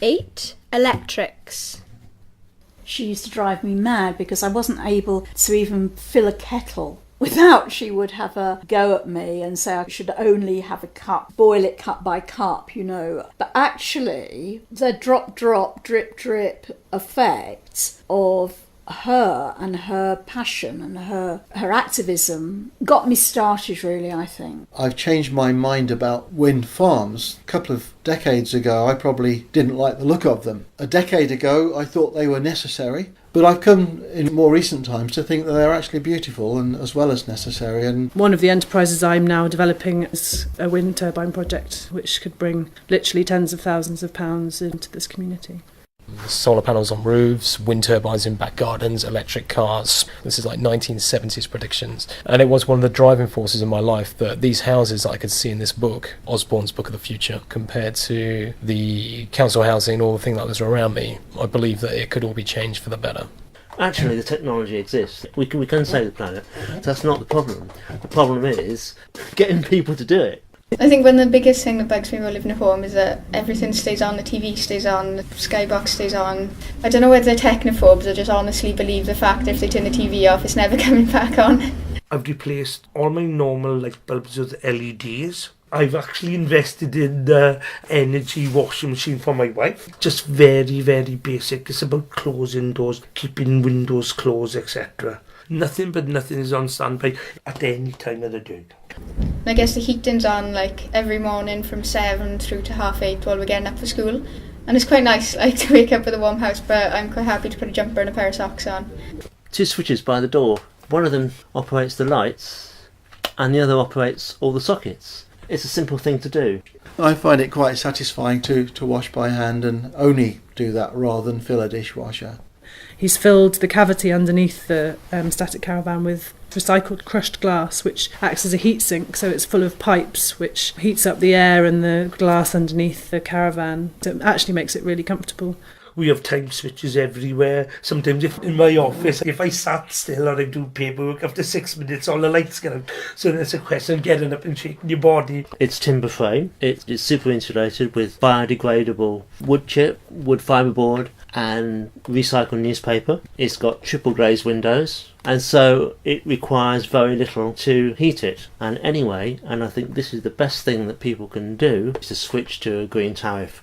8. Electrics. She used to drive me mad because I wasn't able to even fill a kettle without she would have a go at me and say I should only have a cup, boil it cup by cup, you know. But actually, the drop, drip, drip effect of her and her passion and her activism got me started, really, I think. I've changed my mind about wind farms. A couple of decades ago, I probably didn't like the look of them. A decade ago, I thought they were necessary. But I've come in more recent times to think that they're actually beautiful and as well as necessary. And one of the enterprises I'm now developing is a wind turbine project, which could bring literally tens of thousands of pounds into this community. Solar panels on roofs, wind turbines in back gardens, electric cars. This is like 1970s predictions. And it was one of the driving forces in my life that these houses that I could see in this book, Osborne's Book of the Future, compared to the council housing and all the things that was around me, I believe that it could all be changed for the better. Actually, the technology exists. We can save the planet. That's not the problem. The problem is getting people to do it. I think one of the biggest thing that bugs me about living at home is that everything stays on, the TV stays on, the skybox stays on. I don't know whether they're technophobes or just honestly believe the fact that if they turn the TV off, it's never coming back on. I've replaced all my normal light bulbs with LEDs. I've actually invested in the energy washing machine for my wife. Just very, very basic. It's about closing doors, keeping windows closed, etc. Nothing is on standby at any time of the day. I guess the heating's on like every morning from 7 through to 8:30 while we're getting up for school. And it's quite nice like to wake up with a warm house, but I'm quite happy to put a jumper and a pair of socks on. 2 switches by the door. One of them operates the lights and the other operates all the sockets. It's a simple thing to do. I find it quite satisfying to wash by hand and only do that rather than fill a dishwasher. He's filled the cavity underneath the static caravan with recycled crushed glass, which acts as a heat sink, so it's full of pipes which heats up the air and the glass underneath the caravan. So it actually makes it really comfortable. We have time switches everywhere. Sometimes in my office, if I sat still or I do paperwork, after 6 minutes all the lights get out. So there's a question of getting up and shaking your body. It's timber frame. It's super insulated with biodegradable wood chip, wood fibreboard and recycled newspaper. It's got triple glazed windows. And so it requires very little to heat it. And anyway, and I think this is the best thing that people can do, is to switch to a green tariff.